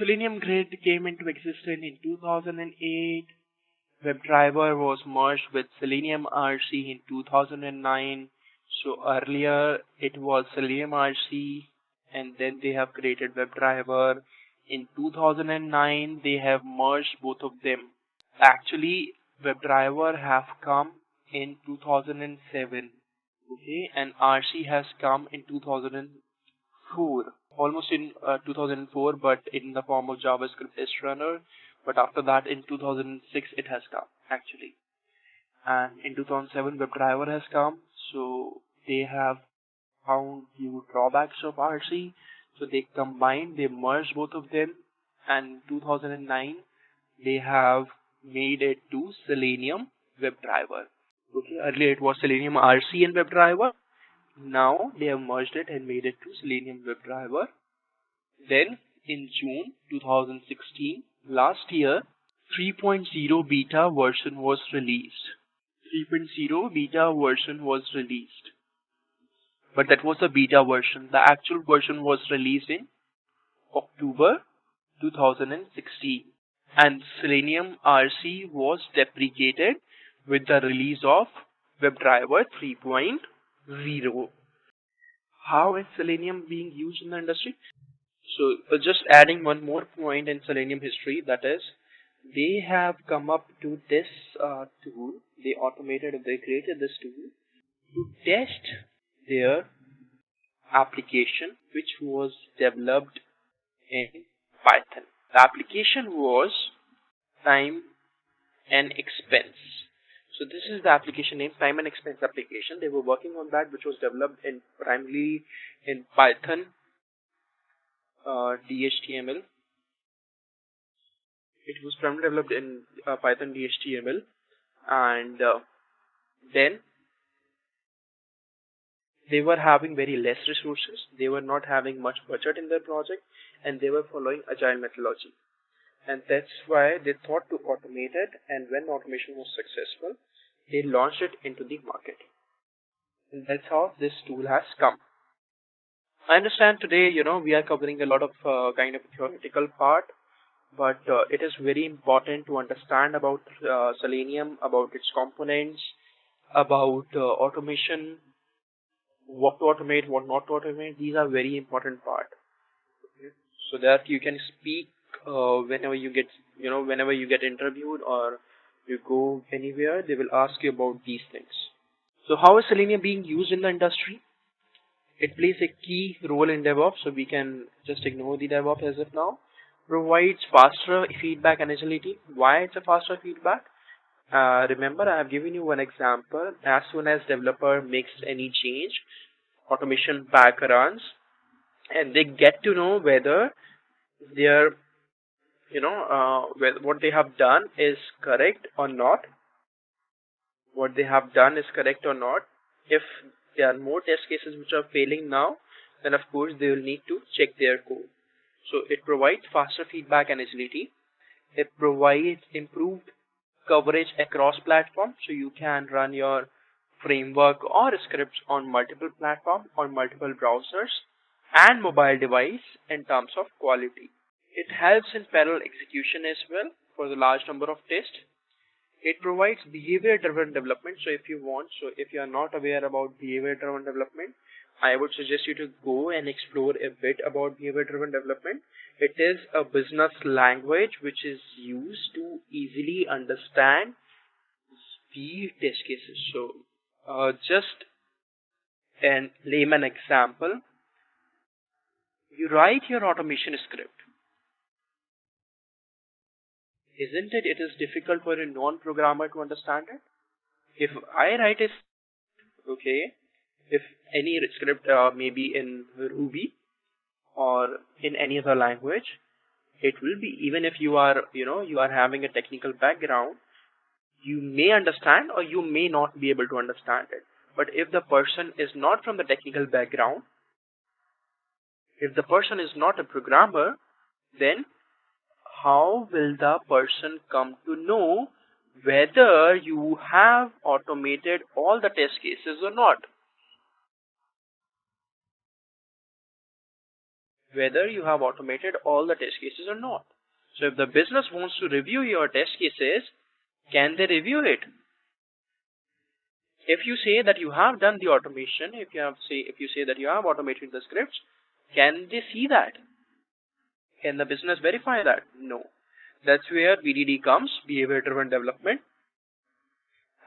Selenium Grid came into existence in 2008. WebDriver was merged with Selenium RC in 2009. So earlier it was Selenium RC and then they have created WebDriver. In 2009 they have merged both of them. Actually WebDriver have come in 2007, okay, and RC has come in 2004, almost in 2004, but in the form of JavaScript test runner. But after that, in 2006, it has come actually, and in 2007, WebDriver has come. So they have found few drawbacks of RC, so they combined, they merged both of them, and in 2009, they have made it to Selenium WebDriver. Okay, earlier it was Selenium RC and WebDriver. Now they have merged it and made it to Selenium WebDriver. Then in June 2016, last year, 3.0 beta version was released. 3.0 beta version was released. But that was the beta version. The actual version was released in October 2016. And Selenium RC was deprecated with the release of WebDriver 3.0. How is Selenium being used in the industry? So just adding one more point in Selenium history, that is, they have come up to this tool. They created this tool to test their application, which was developed in Python. The application was Time and Expense. So this is the application name, Time and Expense application. They were working on that, which was developed in primarily in Python, DHTML. It was primarily developed in Python DHTML, and then they were having very less resources. They were not having much budget in their project, and they were following agile methodology. And that's why they thought to automate it, and when automation was successful, they launched it into the market. And that's how this tool has come. I understand today, we are covering a lot of kind of theoretical part, but it is very important to understand about Selenium, about its components, about automation, what to automate, what not to automate. These are very important part. Okay? So that you can speak whenever you get, whenever you get interviewed or you go anywhere, they will ask you about these things. So how is Selenium being used in the industry? It plays a key role in DevOps, so we can just ignore the DevOps as of now. Provides faster feedback and agility. Why it's a faster feedback? Remember, I have given you one example. As soon as developer makes any change, automation pack runs, and they get to know whether their, what they have done is correct or not. What they have done is correct or not. If there are more test cases which are failing now, then of course they will need to check their code. So it provides faster feedback and agility. It provides improved coverage across platforms, so you can run your framework or scripts on multiple platforms, on multiple browsers and mobile device in terms of quality. It helps in parallel execution as well for the large number of tests. It provides behavior-driven development. So if you are not aware about behavior-driven development, I would suggest you to go and explore a bit about behavior-driven development. It is a business language which is used to easily understand the test cases. So just an layman example, you write your automation script. Isn't it? It is difficult for a non-programmer to understand it. If I write it, okay, if any script maybe in Ruby or in any other language, it will be, even if you are, you are having a technical background, you may understand or you may not be able to understand it. But if the person is not from the technical background, if the person is not a programmer, then how will the person come to know whether you have automated all the test cases or not? whether you have automated all the test cases or not. So if the business wants to review your test cases, can they review it? If you say that you have done the automation, if you say that you have automated the scripts, can they see that? Can the business verify that? No. That's where BDD comes, behavior driven development,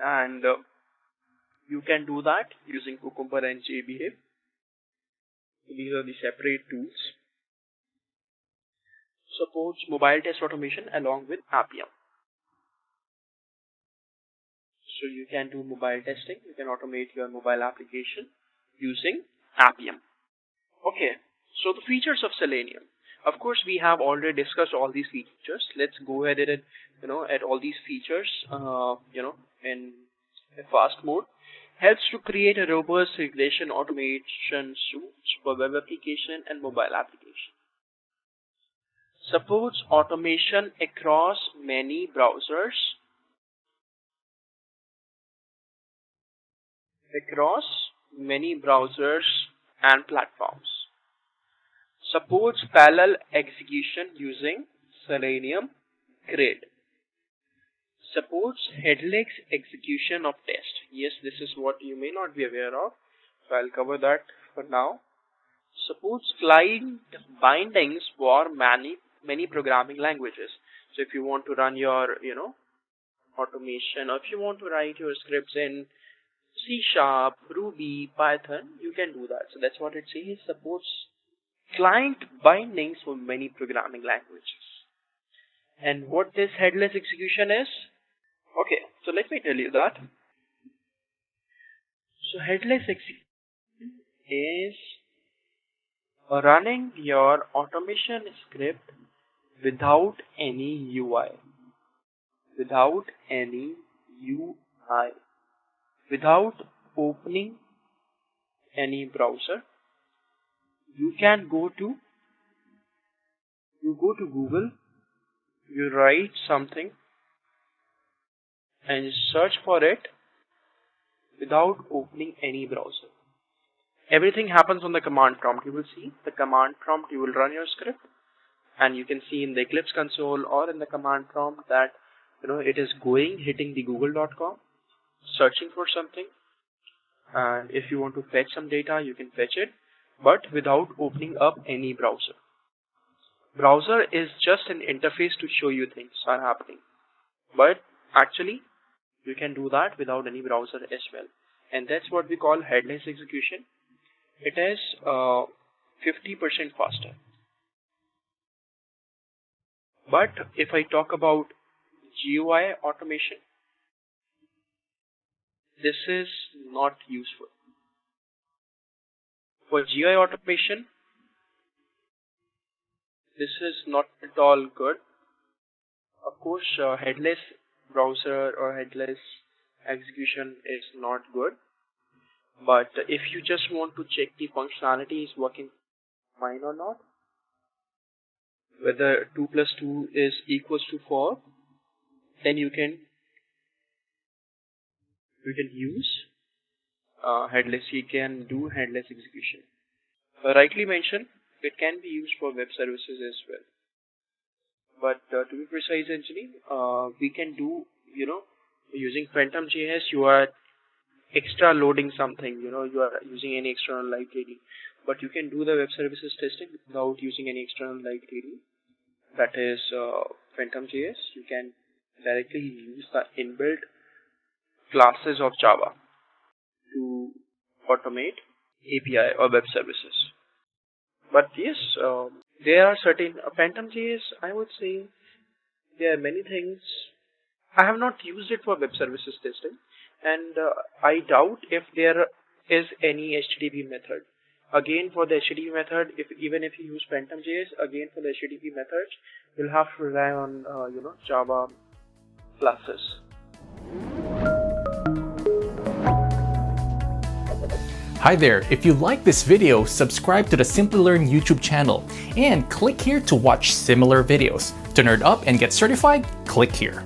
and you can do that using Cucumber and JBehave. These are the separate tools. Supports mobile test automation along with Appium. So you can do mobile testing, you can automate your mobile application using Appium. Okay, so the features of Selenium. Of course, we have already discussed all these features. Let's go ahead and at all these features in a fast mode. Helps to create a robust regression automation suite for web application and mobile application. Supports automation across many browsers. And platforms. Supports parallel execution using Selenium Grid. Supports headless execution of test. Yes, this is what you may not be aware of, so I'll cover that for now. Supports client bindings for many programming languages. So if you want to run your automation, or if you want to write your scripts in C#, Ruby, Python, you can do that. So that's what it says. Supports client bindings for many programming languages. And what this headless execution is? Okay, so let me tell you that. So headless execution is running your automation script without any UI. Without opening any browser. You go to Google, you write something and search for it without opening any browser. Everything happens on the command prompt. You will see the command prompt, you will run your script, and you can see in the Eclipse console or in the command prompt that it is hitting the google.com, searching for something, and if you want to fetch some data, you can fetch it, but without opening up any browser. Browser is just an interface to show you things are happening, but actually you can do that without any browser as well, and that's what we call headless execution. It is 50% faster. But if I talk about GUI automation, this is not useful. For GUI automation, this is not at all good. Of course, headless browser or headless execution is not good. But if you just want to check the functionality is working fine or not, whether 2 plus 2 is equals to 4, then you can use headless. You can do headless execution. Rightly mentioned, it can be used for web services as well. But to be precise, actually, we can do, using Phantom.js, you are extra loading something, you are using any external library. But you can do the web services testing without using any external library. That is Phantom.js. You can directly use the inbuilt classes of Java to automate API or web services. But yes, there are certain Phantom.js, I would say there are many things. I have not used it for web services testing, and I doubt if there is any HTTP method. Again, for the HTTP method, even if you use Phantom.js, again for the HTTP methods, you'll have to rely on Java classes. Hi there, if you like this video, subscribe to the Simplilearn YouTube channel and click here to watch similar videos. To nerd up and get certified, click here.